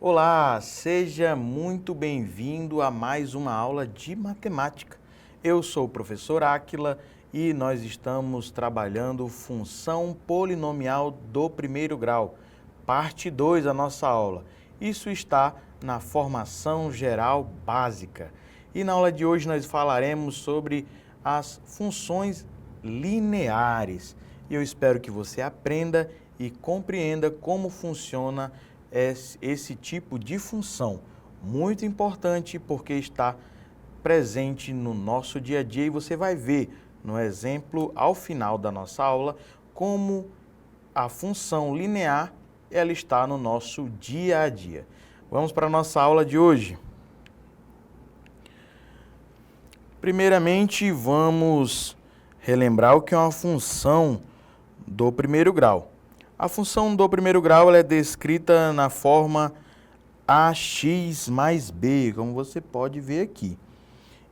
Olá, seja muito bem-vindo a mais uma aula de matemática. Eu sou o professor Áquila e nós estamos trabalhando função polinomial do primeiro grau, parte 2 da nossa aula. Isso está na formação geral básica. E na aula de hoje nós falaremos sobre as funções lineares. E eu espero que você aprenda e compreenda como funciona esse tipo de função, muito importante porque está presente no nosso dia a dia e você vai ver no exemplo ao final da nossa aula como a função linear ela está no nosso dia a dia. Vamos para a nossa aula de hoje. Primeiramente, vamos relembrar o que é uma função do primeiro grau. A função do primeiro grau ela é descrita na forma ax mais b, como você pode ver aqui,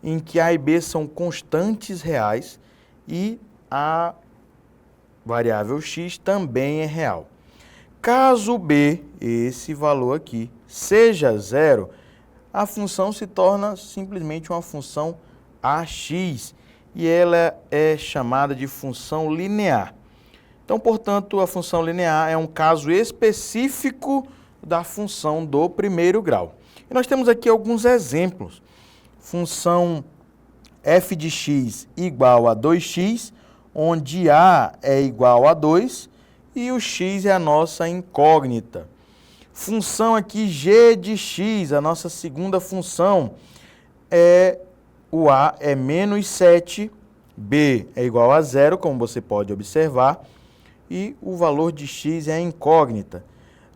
em que a e b são constantes reais e a variável x também é real. Caso b, esse valor aqui, seja zero, a função se torna simplesmente uma função ax e ela é chamada de função linear. Então, portanto, a função linear é um caso específico da função do primeiro grau. E nós temos aqui alguns exemplos. Função f de x igual a 2x, onde a é igual a 2 e o x é a nossa incógnita. Função aqui g de x, a nossa segunda função, o a é menos 7, b é igual a 0, como você pode observar, e o valor de x é a incógnita.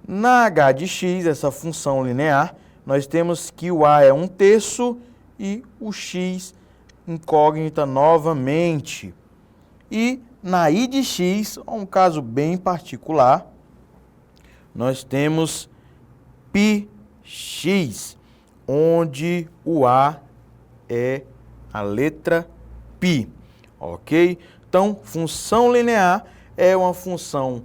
Na h de x, essa função linear, nós temos que o a é 1/3 e o x incógnita novamente. E na i de x, um caso bem particular, nós temos πx, onde o a é a letra π, ok? Então, função linear é uma função,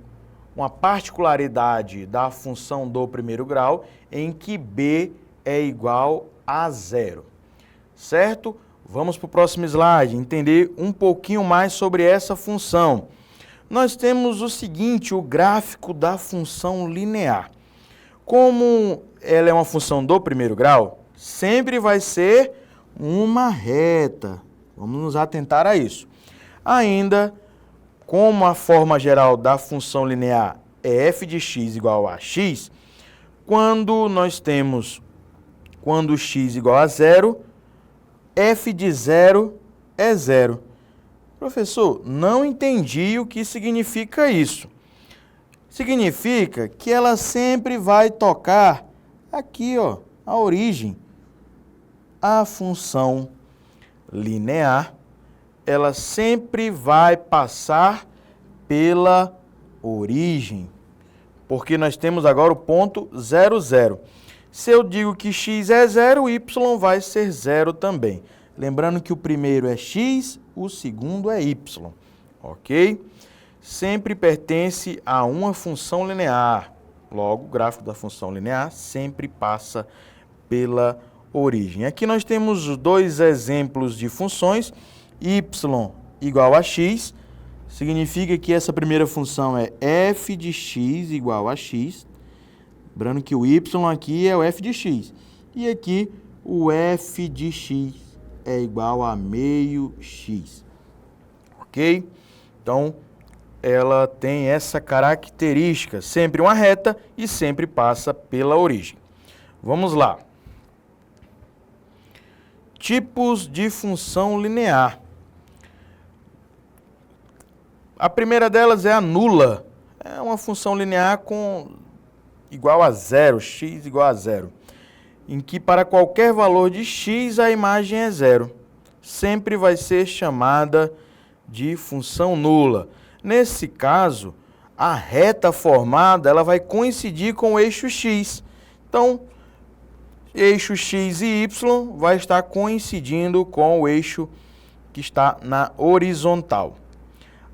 uma particularidade da função do primeiro grau em que b é igual a 0, certo? Vamos para o próximo slide, entender um pouquinho mais sobre essa função. Nós temos o seguinte, o gráfico da função linear. Como ela é uma função do primeiro grau, sempre vai ser uma reta. Vamos nos atentar a isso. Ainda, como a forma geral da função linear é f de x igual a x, quando x igual a 0, f de 0 é 0. Professor, não entendi o que significa isso. Significa que ela sempre vai tocar aqui, ó, a origem. A função linear, ela sempre vai passar pela origem, porque nós temos agora o ponto 0, 0. Se eu digo que x é 0, y vai ser 0 também. Lembrando que o primeiro é x, o segundo é y, ok? Sempre pertence a uma função linear. Logo, o gráfico da função linear sempre passa pela origem. Aqui nós temos dois exemplos de funções. Y igual a x, significa que essa primeira função é f de x igual a x. Lembrando que o y aqui é o f de x. E aqui o f de x é igual a meio x. Ok? Então, ela tem essa característica, sempre uma reta e sempre passa pela origem. Vamos lá. Tipos de função linear. A primeira delas é a nula. É uma função linear igual a 0, x igual a 0, em que para qualquer valor de x a imagem é 0. Sempre vai ser chamada de função nula. Nesse caso, a reta formada ela vai coincidir com o eixo x. Então, eixo x e y vai estar coincidindo com o eixo que está na horizontal.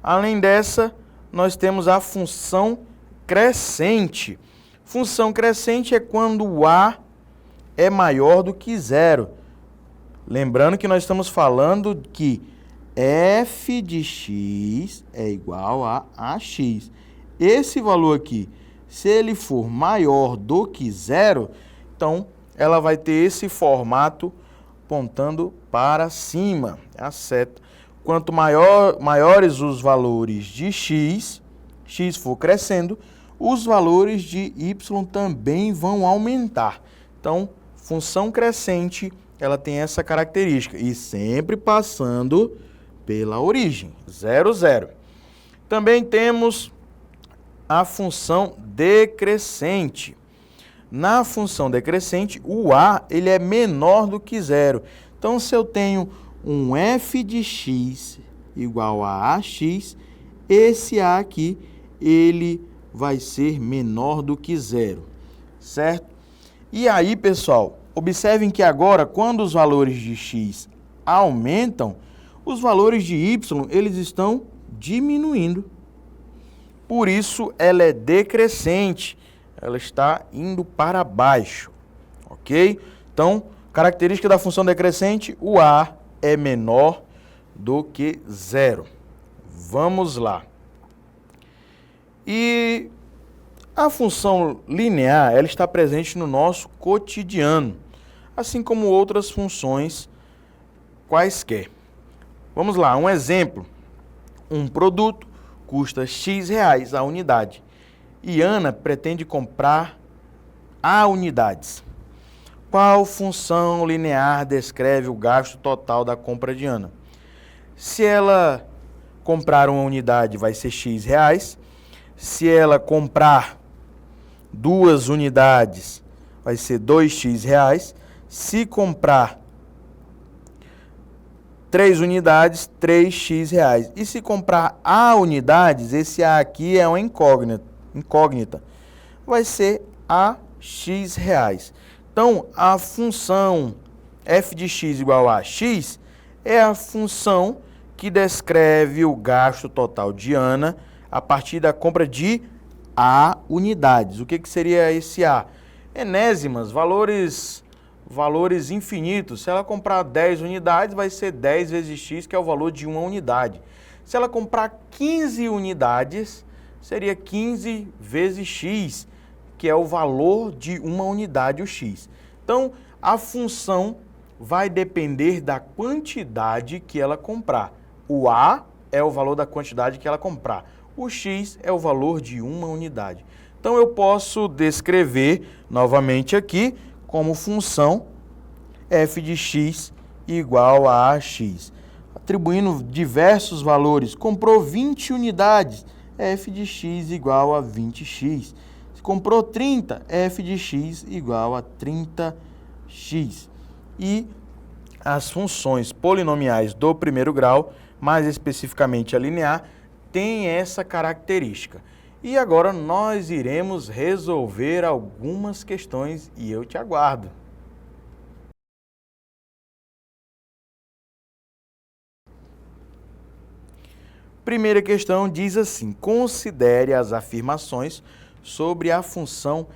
Além dessa, nós temos a função crescente. Função crescente é quando o A é maior do que zero. Lembrando que nós estamos falando que f de x é igual a ax. Esse valor aqui, se ele for maior do que zero, então ela vai ter esse formato apontando para cima, a seta. Quanto maiores os valores de x for crescendo, os valores de y também vão aumentar. Então, função crescente, ela tem essa característica, e sempre passando pela origem, 0, 0. Também temos a função decrescente. Na função decrescente, o a ele é menor do que zero. Então, se eu tenho um f de x igual a ax, esse a aqui, ele vai ser menor do que zero, certo? E aí, pessoal, observem que agora, quando os valores de x aumentam, os valores de y, eles estão diminuindo. Por isso, ela é decrescente, ela está indo para baixo, ok? Então, característica da função decrescente, o a é menor do que zero. Vamos lá. E a função linear, ela está presente no nosso cotidiano, assim como outras funções quaisquer. Vamos lá, um exemplo. Um produto custa X reais a unidade e Ana pretende comprar A unidades. Qual função linear descreve o gasto total da compra de Ana? Se ela comprar uma unidade, vai ser X reais. Se ela comprar 2 unidades, vai ser 2x reais. Se comprar 3 unidades, 3x reais. E se comprar A unidades, esse A aqui é uma incógnita. Vai ser AX reais. Então, a função f de x igual a x é a função que descreve o gasto total de Ana a partir da compra de A unidades. O que seria esse A? Enésimas, valores infinitos. Se ela comprar 10 unidades, vai ser 10 vezes x, que é o valor de uma unidade. Se ela comprar 15 unidades, seria 15 vezes x, que é o valor de uma unidade, o x. Então, a função vai depender da quantidade que ela comprar. O A é o valor da quantidade que ela comprar. O x é o valor de uma unidade. Então, eu posso descrever novamente aqui como função f de x igual a ax. Atribuindo diversos valores. Comprou 20 unidades, f de x igual a 20x. Se comprou 30, f de x igual a 30x. E as funções polinomiais do primeiro grau, mais especificamente a linear, tem essa característica. E agora nós iremos resolver algumas questões e eu te aguardo. Primeira questão diz assim: considere as afirmações sobre a função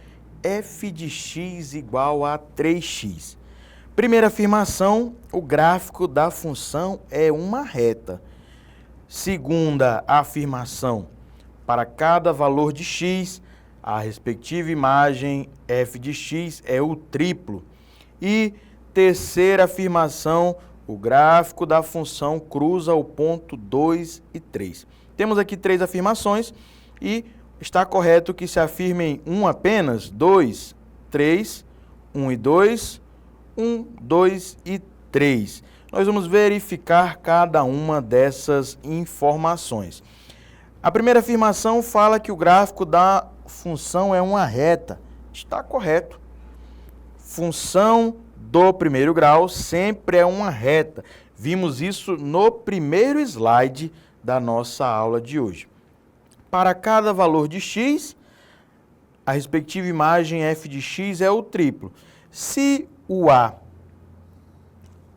f de x igual a 3x. Primeira afirmação, o gráfico da função é uma reta. Segunda afirmação, para cada valor de x, a respectiva imagem f de x é o triplo. E terceira afirmação, o gráfico da função cruza o ponto 2 e 3. Temos aqui 3 afirmações e está correto que se afirmem um apenas, 2, 3, 1 e 2, 1, 2 e 3. Nós vamos verificar cada uma dessas informações. A primeira afirmação fala que o gráfico da função é uma reta. Está correto. Função do primeiro grau sempre é uma reta. Vimos isso no primeiro slide da nossa aula de hoje. Para cada valor de x, a respectiva imagem f de x é o triplo. Se o A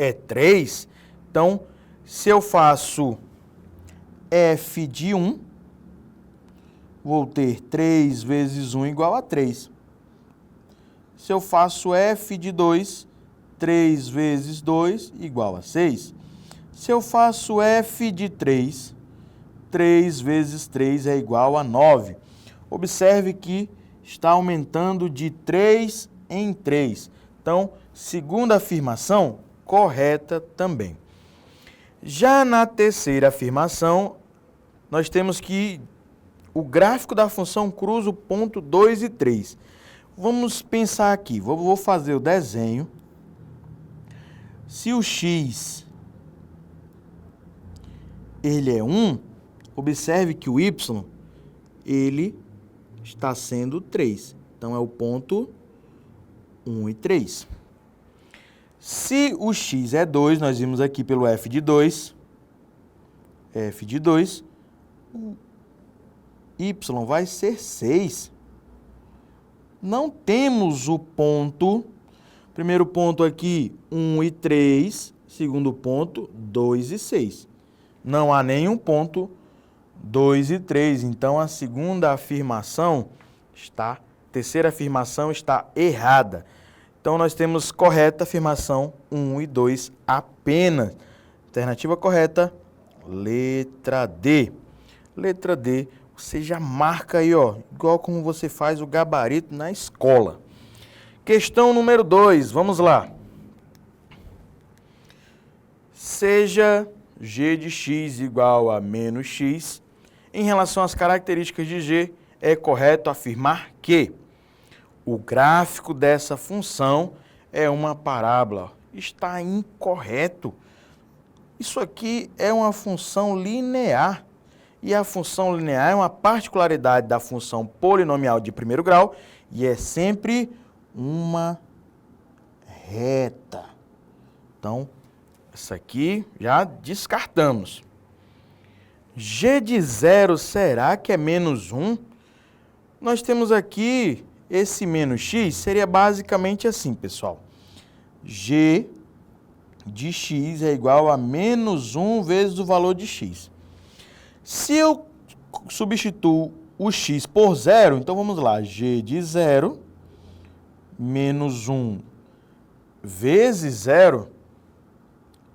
é 3, então, se eu faço f de 1, vou ter 3 vezes 1 igual a 3. Se eu faço f de 2, 3 vezes 2 igual a 6. Se eu faço f de 3, 3 vezes 3 é igual a 9. Observe que está aumentando de 3 em 3. Então, segunda afirmação, correta também. Já na terceira afirmação, nós temos que o gráfico da função cruza o ponto 2 e 3. Vamos pensar aqui, vou fazer o desenho. Se o x ele é 1, observe que o y ele está sendo 3. Então, é o ponto 1 e 3. Se o x é 2, nós vimos aqui pelo f de 2, o y vai ser 6. Não temos o ponto, primeiro ponto aqui, 1 e 3, segundo ponto, 2 e 6. Não há nenhum ponto 2 e 3, então a segunda afirmação terceira afirmação está errada. Então nós temos correta afirmação 1 e 2 apenas. Alternativa correta, letra D. Letra D. Você já marca aí, ó, igual como você faz o gabarito na escola. Questão número 2, vamos lá. Seja g de x igual a menos x, em relação às características de g, é correto afirmar que o gráfico dessa função é uma parábola. Está incorreto. Isso aqui é uma função linear. E a função linear é uma particularidade da função polinomial de primeiro grau e é sempre uma reta. Então, essa aqui já descartamos. G de 0, será que é menos 1? Nós temos aqui esse menos x, seria basicamente assim, pessoal. G de x é igual a menos 1 vezes o valor de x. Se eu substituo o x por 0, então vamos lá, g de 0 menos 1 vezes 0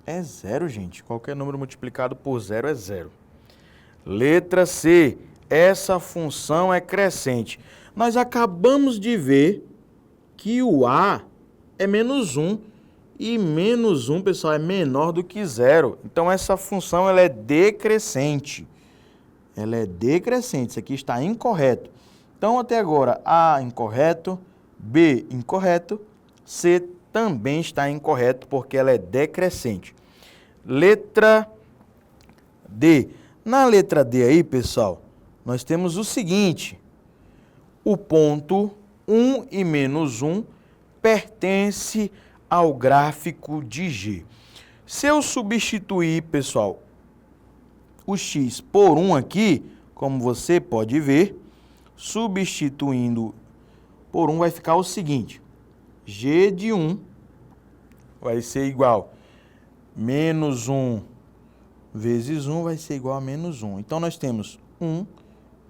é 0, gente. Qualquer número multiplicado por 0 é 0. Letra C, essa função é crescente. Nós acabamos de ver que o a é menos 1 e menos 1, pessoal, é menor do que 0. Então, essa função ela é decrescente. Ela é decrescente, isso aqui está incorreto. Então, até agora, A incorreto, B incorreto, C também está incorreto, porque ela é decrescente. Letra D. Na letra D aí, pessoal, nós temos o seguinte. O ponto 1 e menos 1 pertence ao gráfico de G. Se eu substituir, pessoal, o x por 1 aqui, como você pode ver, substituindo por 1 vai ficar o seguinte. G de 1 vai ser igual a menos 1 vezes 1 vai ser igual a menos 1. Então, nós temos 1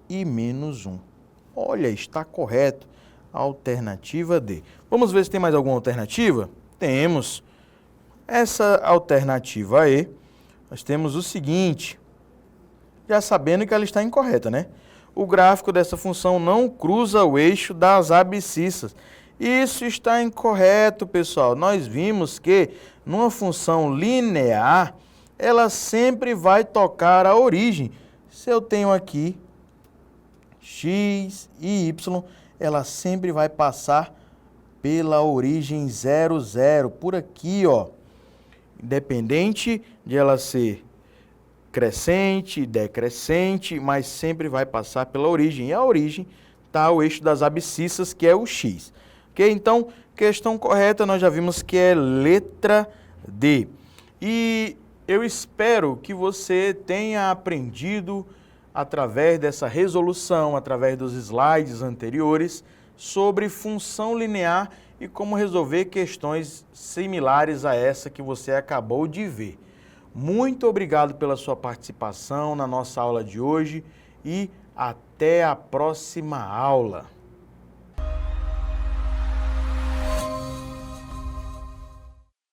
e menos 1. Olha, está correto. Alternativa D. Vamos ver se tem mais alguma alternativa? Temos. Essa alternativa E, nós temos o seguinte, já sabendo que ela está incorreta, né? O gráfico dessa função não cruza o eixo das abscissas. Isso está incorreto, pessoal. Nós vimos que numa função linear, ela sempre vai tocar a origem. Se eu tenho aqui x e y, ela sempre vai passar pela origem 0, 0. Por aqui, ó. Independente de ela ser crescente, decrescente, mas sempre vai passar pela origem. E a origem está o eixo das abscissas, que é o x. Ok? Então, questão correta, nós já vimos que é letra D. E eu espero que você tenha aprendido, através dessa resolução, através dos slides anteriores, sobre função linear e como resolver questões similares a essa que você acabou de ver. Muito obrigado pela sua participação na nossa aula de hoje e até a próxima aula.